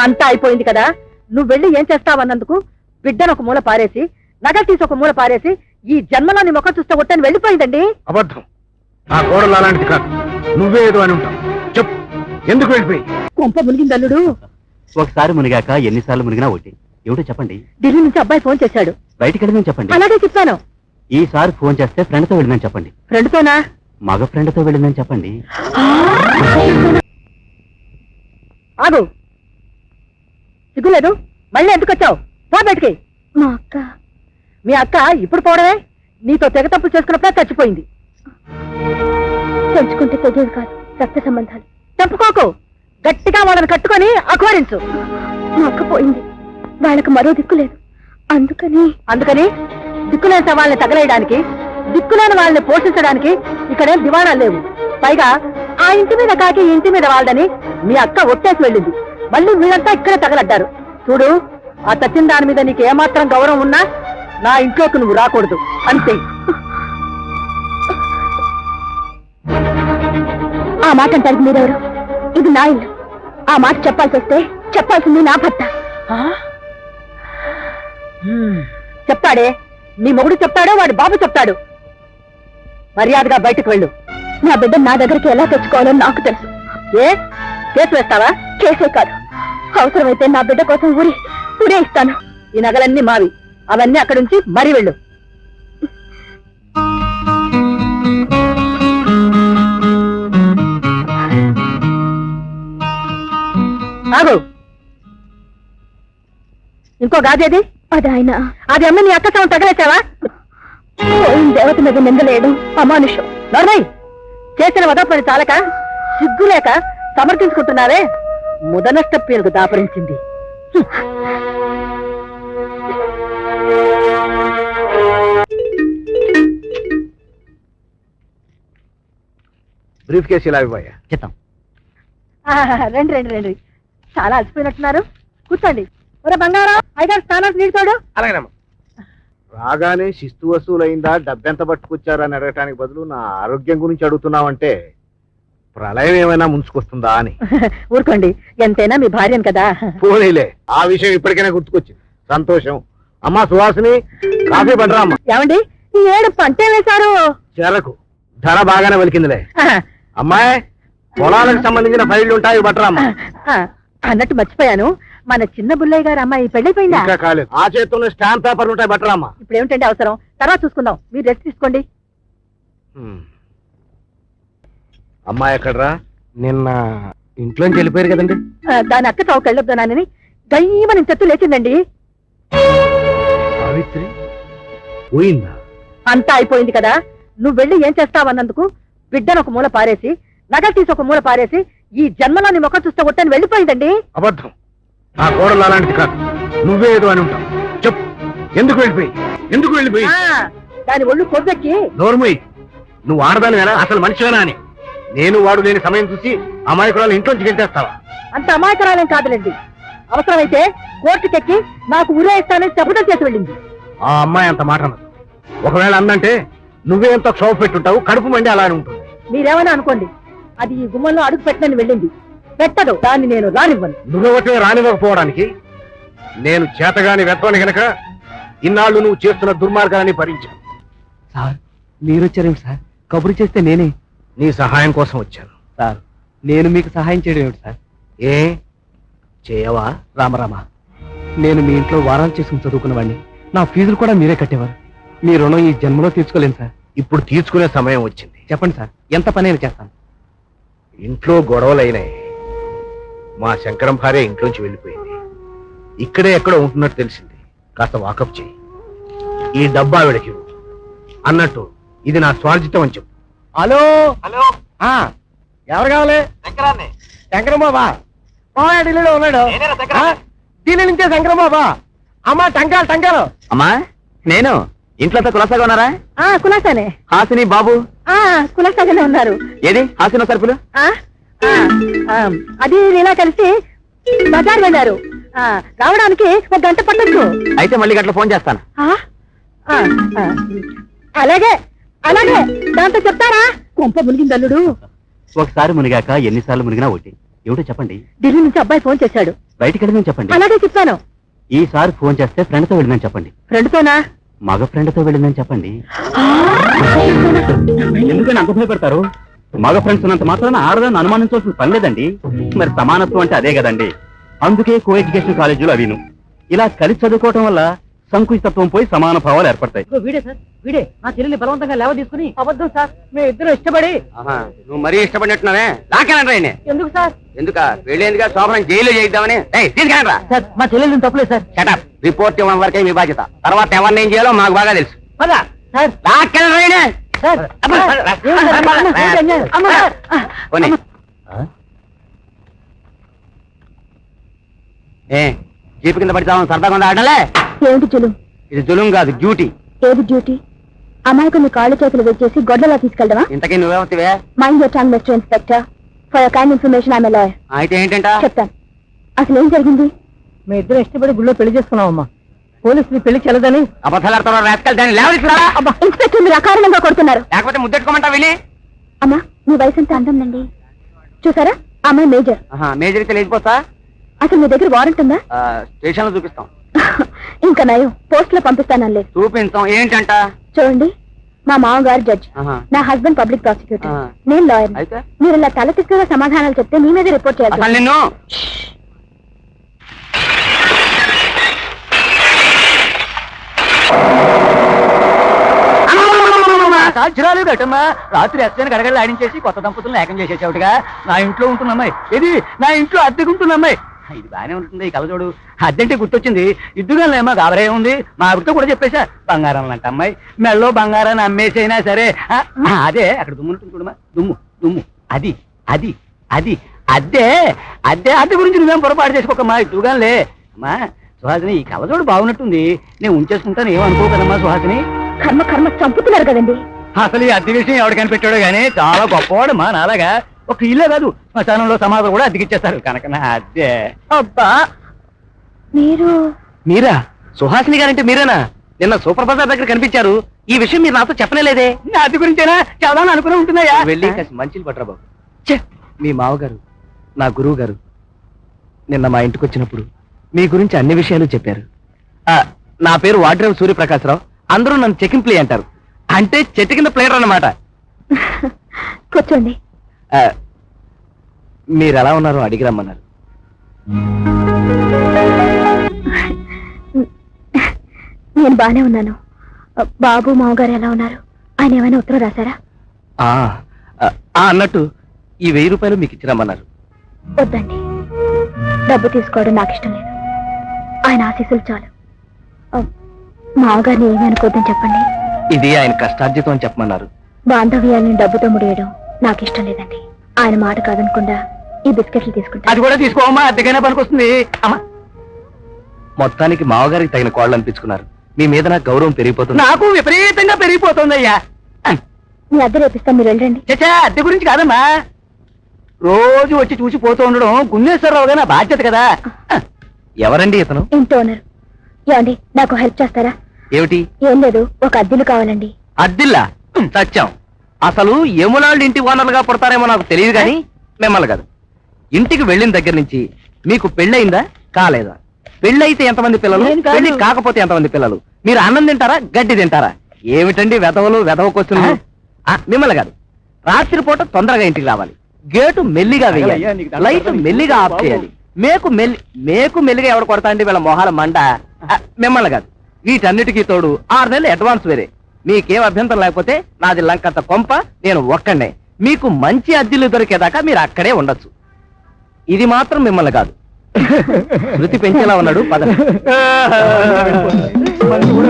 అంతా అయిపోయింది కదా, నువ్వు వెళ్ళి ఏం చేస్తావన్నందుకు బిడ్డను ఒక మూల పారేసి, నగలు తీసి ఒక మూల పారేసి, ఈ జన్మలో నీ ముఖం చూస్తే కొట్టని వెళ్ళిపోయిందండి. అబద్ధం. ఆ కోడలు అలాంటిది కాదు. నువ్వే ఏదో అని ఉంటావు. చెప్పు, ఎందుకు వెళ్ళిపోయి? కొంప మునిగింది అల్లుడు. ఒకసారి మునిగాక ఎన్నిసార్లు మునిగినా ఒకటి. ఏమిటో చెప్పండి. ఢిల్లీ నుంచి అబ్బాయి ఫోన్ చేశాడు. బయటికి వెళ్ళమని చెప్పండి. అలాగే చెప్పాను. ఈసారి ఫోన్ చేస్తే ఫ్రెండ్తో వెళ్ళమని చెప్పండి. ఫ్రెండ్తోనా? మగ ఫ్రెండ్తో వెళ్ళమని చెప్పండి. ఆగు, సిగ్గులేదు? మళ్ళీ ఎందుకు వచ్చావు? పో బయటికి. మా అక్క. మీ అక్క ఇప్పుడు పోవడమే? నీతో తెగ తప్పులు చేసుకున్నప్పుడే చచ్చిపోయింది. తెంచుకుంటే తెగేది కాదు, రక్త సంబంధాలు. చంపుకోకు, గట్టిగా వాళ్ళని కట్టుకొని అఘోరించు. మా అక్క పోయింది, వాళ్ళకి మరో దిక్కు లేదు. అందుకని దిక్కులేని సవాళ్ళని తగలేయడానికి, దిక్కులేని వాళ్ళని పోషించడానికి ఇక్కడేం దివాణాలు లేవు. పైగా ఆ ఇంటి మీద కాకి ఈ ఇంటి మీద వాళ్ళని మీ అక్క ఒట్టేసి వెళ్ళింది. మళ్ళీ వీళ్ళంతా ఇక్కడే తగలడ్డారు. చూడు, ఆ చచ్చిన దాని మీద నీకు ఏమాత్రం గౌరవం ఉన్నా నా ఇంట్లోకి నువ్వు రాకూడదు, అంతే. ఆ మాట అంటారు మీరెవరు? ఇది నా ఇల్లు. ఆ మాట చెప్పాల్సి వస్తే చెప్పాల్సింది నా భర్త. చెప్తాడే, నీ మొగుడు చెప్తాడో వాడి బాబు చెప్తాడు. మర్యాదగా బయటకు వెళ్ళు. నా బిడ్డ నా దగ్గరికి ఎలా తెచ్చుకోవాలో నాకు తెలుసు. ఏ కేసు వేస్తావా? కేసే కాదు, అవసరమైతే నా బిడ్డ కోసం ఊరే ఇస్తాను. ఈ నగలన్నీ మావి, అవన్నీ అక్కడి నుంచి మరీ వెళ్ళు. ఆగు, ఇంకో గాజేది? అది అమ్మ నీ అక్క సౌండ్ తగలేసావా? దేవత మీద నిందలేయడం అమానుషం. నోర్మై, చేసిన వదపని చాలక సిగ్గులేక సమర్థించుకుంటున్నావే. ముదనష్ట పేరుకు దాపరించింది. బ్రీఫ్ కేసు ఇలా ఇవ్వయ్యా. చెప్తాం. రండి రండి రండి, చాలా అలసిపోయినట్టున్నారు. కూర్చోండి. ఒరే బంగారం, ఐదారు స్నానాలు నీళ్ళు తోడు. అలాగేనమ్మా. రాగానే శిస్తు వసూలైందా, డబ్బెంత పట్టుకొచ్చారని అడగటానికి బదులు నా ఆరోగ్యం గురించి అడుగుతున్నావంటే ప్రళయం ఏమైనా ముంచుకొస్తుందా అని. ఊరుకోండి, ఎంతైనా మీ భార్యను కదా. పోనీలే, ఆ విషయం ఇప్పటికైనా గుర్తుకొచ్చింది. సంతోషం. అమ్మా సుహాసిని, కాఫీ పడరా అమ్మా. ఏమండి, ఈ ఏడు పంటే వేశారు? చెరకు ధర బాగానే వలికిందిలే. అమ్మాయి, పొలాలకు సంబంధించిన ఫైళ్లు ఉంటాయి, బట్టరా అమ్మా. అన్నట్టు మర్చిపోయాను, మన చిన్న బుల్లయ్య గారు అమ్మాయి పెళ్ళైపోయిందా? ఇంకా కాలేదు. ఆ చేతుల్లో స్టాంప్ పేపర్లు ఉంటాయి, బట్టరా అమ్మా. ఇప్పుడు ఏమిటండి అవసరం, తర్వాత చూసుకుందాం. మీరు రెస్ట్ తీసుకోండి. అమ్మాయి ఎక్కడరా? నిన్న ఇంట్లోంచి వెళ్ళిపోయారు కదండి. దాని అక్క తావు కెళ్ళొద్దానని దయ్యమని చెట్టు లేచిందండి. సావిత్రి పోయిందా? అంతా అయిపోయింది కదా, నువ్వు వెళ్ళి ఏం చేస్తావన్నందుకు బిడ్డను ఒక మూల పారేసి, నగలు తీసి ఒక మూల పారేసి, ఈ జన్మలో నీ ముఖం చూస్తే కొట్టని వెళ్ళిపోయిందండి. అబద్ధం. ఆ కోడలు అలాంటిది కాదు. నువ్వే ఏదో అని ఉంటావు. చెప్పు, ఎందుకు వెళ్ళిపోయి? దాని ఒళ్ళు కొవ్వెక్కి. నోర్ముయ్, నువ్వు ఆడదానివేనా, అసలు మనిషివేనా అని. నేను వాడు లేని సమయం చూసి అమాయకురాలు ఇంట్లోంచి గెంటేస్తావా? అంత అమాయకురాలేం కాదులేండి. అవసరమైతే కోర్టుకెక్కి నాకు ఉరే ఇస్తానని చెప్పడం చేసి వెళ్ళింది. ఆ అమ్మాయి అంత మాట అన్నది. ఒకవేళ అందంటే నువ్వే ఎంత క్షోభ పెట్టుంటావు, కడుపు మండి అలానే ఉంటుంది. మీరేమైనా అనుకోండి, అది ఈ గుమ్మంలో అడుగు పెట్టనని వెళ్ళింది. పెట్టదు, దాన్ని నేను రానివ్వను. నువ్వే రానివ్వకపోవడానికి నేను చేతగాని వెతవని గనక ఇన్నాళ్ళు నువ్వు చేస్తున్న దుర్మార్గాన్ని భరించాను. సార్, మీరు వచ్చారేమిటి సార్? కబురు చేస్తే నేనే. నీ సహాయం కోసం వచ్చాను. సార్, నేను మీకు సహాయం చేయడం ఏమిటి సార్? ఏ చేయవా? రామరామ, నేను మీ ఇంట్లో వారాలు చేసుకుని చదువుకున్నవాడిని. నా ఫీజులు కూడా మీరే కట్టేవారు. మీ రుణం ఈ జన్మలో తీర్చుకోలేను సార్. ఇప్పుడు తీర్చుకునే సమయం వచ్చింది. చెప్పండి సార్, ఎంత పనైనా చేస్తాను. ఇంట్లో గొడవలైనాయి. మా శంకరం భార్య ఇంట్లోంచి వెళ్ళిపోయింది. ఇక్కడే ఎక్కడో ఉంటున్నట్టు తెలిసింది. కాస్త వాకప్ చేయి. ఈ డబ్బా ఆవిడకి అన్నట్టు ఇది నా స్వార్జితం అని చెప్పు. హలో హలో, ఎవరు కావాలి? శంకరం బాబా ఢిల్లీలో ఉన్నాడు. ఢిల్లీ నుంచే శంకరం బాబా. అమ్మా టంకాలు. అమ్మా, నేను ఇంట్లో కులాసాగా ఉన్నారా? కులాసానే. హాసిని బాబు కులాసాగానే ఉన్నారు. ఏది హాసిని సరుకులు? అది ఇలా కలిసి బజార్ వెళ్ళారు. రావడానికి 1 గంట పట్టొచ్చు. అయితే మళ్ళీ గంటలో ఫోన్ చేస్తాను. అలాగే దాంతో చెప్తారా? కొంప మునిగింది అల్లుడు. ఒకసారి మునిగాక ఎన్నిసార్లు మునిగినా ఒకటి. ఏమిటో చెప్పండి. ఢిల్లీ నుంచి అబ్బాయి ఫోన్ చేశాడు. బయటికి వెళ్ళమని చెప్పండి. అలాగే చెప్తాను. ఈసారి ఫోన్ చేస్తే ఫ్రెండ్తో వెళ్ళిందని చెప్పండి. ఫ్రెండ్తోనా? మగ ఫ్రెండ్తో వెళ్ళిందని చెప్పండి. ఎందుకని అంత భయపడతారు? మగ ఫ్రెండ్స్ ఉన్నంత మాత్రాన ఆడదాన్ని అనుమానించాల్సిన పని లేదండి. మరి సమానత్వం అంటే అదే కదండి. అందుకే కో ఎడ్యుకేషన్ కాలేజీలు అవిను. ఇలా కలిసి చదువుకోవటం వల్ల సంకుచితత్వం పోయి సమాన భావాలు ఏర్పడతాయి. వీడే సార్, వీడే నా చెల్లెల్ని బలవంతంగా లేవ తీసుకుని. అబద్ధం సార్, మేము ఇద్దరు ఇష్టపడి. నువ్వు మరీ ఇష్టపడినట్టున్నావే, లాకేనండి ఆయన. ఎందుకు సార్? ఎందుక వెళ్ళేందుగా శోభనం జైలు చేద్దామని. తీసుకెళ్ళరా. సార్ మా చెల్లెల్ని తప్పలేదు సార్. షటప్. రిపోర్ట్ ఇవ్వడం వరకే మీ బాధ్యత. తర్వాత ఎవరిని ఏం చేయాలో మాకు బాగా తెలుసు. పదా సార్. లాకెళ్ళరా సార్ ఏ జీపు కింద పడితే సరదాగా ఉందా ఆడలే? ఏమిటి జులుం? ఇది జులుం కాదు, డ్యూటీ. ఏది డ్యూటీ? అమాయకుని కాళ్ళు చేతులు వచ్చేసి గొడ్డలా తీసుకెళ్దామా? ఇంతకీ నువ్వేమవుతావే? Mind your tongue mister inspector. For your kind information I'm a lawyer. అయితే ఏంటంట? చెప్తాను. అసలు ఏం జరిగింది? మేము ఇద్దరు ఇష్టపడి గుళ్ళో పెళ్లి చేసుకున్నామమ్మా. పోలీసులు పెళ్లి చెల్లదని అబద్ధాలు ఆడుతున్నారు. రాస్కల్, దాన్ని లేవదీసుకురా. అబ్బా, ఇన్స్పెక్టర్ మీరు అకారణంగా కొడుతున్నారు. లేకపోతే ముద్దెట్టుకోమంటా వెళ్ళి. అమ్మా, మీ వయసు ఎంత అంటుందండి? చూసారా, అమ్మాయి మేజర్. మేజర్ అయితే లేచిపోతా. అసలు మీ దగ్గర వారెంట్ ఉందా? స్టేషన్ లో చూపిస్తాం. ఇంకా నయం, పోస్ట్ లో పంపిస్తానలేదు. చూపించాం. ఏంటంట? చూడండి, మా మామగారు జడ్జ్, ఆహా. నా హస్బెండ్ పబ్లిక్ ప్రాసిక్యూటర్, ఆ. నేను లాయర్. అయితే మీరు ఇలా తల తిక్కగా సమాధానాలు చెప్తే మీ మీద రిపోర్ట్ అసలు చేయాలి. నిన్ను సాధ్యరాలు గట్టమ్మా. రాత్రి ఎస్ఐని గడగడలు ఆడించేసి కొత్త దంపతులను ఏకం చేసేసావుగా. నా ఇంట్లో ఉంటున్నమ్మాయి ఇది, నా ఇంట్లో అద్దెకు ఉంటున్నమ్మాయి. ఇది బానే ఉంటుంది. ఈ కలజోడు అద్దెంటే గుర్తొచ్చింది. ఇద్దుగానేమో గాబరే ఉంది. మా ఆవిడతో కూడా చెప్పేశా, బంగారం అంట అమ్మాయి, మెళ్ళో బంగారాన్ని అమ్మేసైనా సరే. అదే అక్కడ దుమ్ము ఉంటుంది చూడమ్మా, దుమ్ము దుమ్ము, అది అది అది అద్దె అద్దె అద్దె గురించి నువ్వేం పొరపాటు చేసుకోకమ్మా. ఇద్దుగానే అమ్మా. సుహాసిని, ఈ కలజోడు బాగున్నట్టుంది, నేను ఉంచేసుకుంటాను, ఏమనుకోకదమ్మా సుహాసిని. కర్మ కర్మ చంపుతున్నారు కదండి. అసలు ఈ అద్దె విషయం ఎవరు కనిపెట్టాడో గానీ చాలా గొప్పవాడు మా నాలాగా. ఒక ఇల్లే కాదు, శ్మశానంలో సమాధులు కూడా అద్దెకిచ్చేస్తారు కనుక నా అద్దె. అబ్బా, మీరా? సుహాసిని గారంటే మీరేనా? నిన్న సూపర్ బజార్ దగ్గర కనిపించారు. ఈ విషయం మీరు నాతో చెప్పనేలేదే. నా అద్దె గురించేనా చాలా అనుకుని ఉంటున్నాయా? వెళ్ళి కాస్త మంచిలు పట్టరా బాబు. మీ మావగారు, నా గురువు గారు నిన్న మా ఇంటికి వచ్చినప్పుడు మీ గురించి అన్ని విషయాలు చెప్పారు. నా పేరు వాడ్రేవ్ సూర్యప్రకాశ్రావు. అందరూ నన్ను చెకింగ్ ప్లే అంటారు. అంటే చెట్టు కింద ప్లేయర్ అన్నమాట. కూర్చోండి. మీరు ఎలా ఉన్నారో అడిగి రమ్మన్నారు. నేను బానే ఉన్నాను. బాబు మామగారు ఎలా ఉన్నారు? ఆయన ఏమైనా ఉత్తరం రాశారా? అన్నట్టు ఈ 1000 రూపాయలు మీకు ఇచ్చిరమ్మన్నారు. వద్దండి, డబ్బు తీసుకోవడం నాకు ఇష్టం లేదు. ఆయన ఆశీస్సులు చాలు. మామగారిని ఏమీ అనుకోద్దని చెప్పండి. ఇది ఆయన కష్టార్జితం అని చెప్పమన్నారు. బాంధవ్యాన్ని డబ్బుతో ముడియడం నాకు ఇష్టం లేదండి. ఆయన మాట కాదనకుండా ఈ బిస్కెట్లు తీసుకుంటా. అది కూడా తీసుకోమా, అద్దెకైనా పనికొస్తుంది. అమ్మా, మొత్తానికి మావగారికి తగిన కోళ్ళు అనిపించుకున్నారు. మీ మీద నాకు గౌరవం పెరిగిపోతుంది. నాకు విపరీతంగా పెరిగిపోతుంది అయ్యా. మీ అద్దె రేపిస్తాను, మీరు వెళ్ళండి. చచ్చా, అద్దె గురించి కాదమ్మా, రోజు వచ్చి చూసి పోతూ ఉండడం గున్నేశ్వరరావుగా నా బాధ్యత కదా. ఎవరండి ఇతను? ఇంటి ఓనర్. ఏమండి, నాకు హెల్ప్ చేస్తారా? ఏమిటి? ఏం లేదు, ఒక అద్దెలు కావాలండి. అద్దిల్లా? సత్యం, అసలు యమునాళ్ళు ఇంటి ఓనర్లుగా పుడతారేమో నాకు తెలియదు కానీ మిమ్మల్ని కాదు. ఇంటికి వెళ్ళిన దగ్గర నుంచి మీకు పెళ్ళయిందా కాలేదా? పెళ్ళైతే ఎంతమంది పిల్లలు, పెళ్లి కాకపోతే ఎంతమంది పిల్లలు? మీరు అన్నం తింటారా గడ్డి తింటారా? ఏమిటండి వెధవలు వెధవ క్వశ్చన్లు? మిమ్మల్ని కాదు. రాత్రిపూట తొందరగా ఇంటికి రావాలి, గేటు మెల్లిగా వేయాలి, లైట్ మెల్లిగా ఆఫ్ చేయాలి, మేకు మెల్లిగా ఎవరు కొడతా అండి వీళ్ళ మొహాల మండ. మిమ్మల్ని కాదు. వీటన్నిటికీ తోడు 6 నెలలు అడ్వాన్స్ వేరే. మీకేం అభ్యంతరం లేకపోతే నాది లంకంత కొంప, నేను ఒక్కడే. మీకు మంచి అద్దెలు దొరికేదాకా మీరు అక్కడే ఉండొచ్చు. ఇది మాత్రం మిమ్మల్ని కాదు. శృతి పెంచేలా ఉన్నాడు. పద. కూడా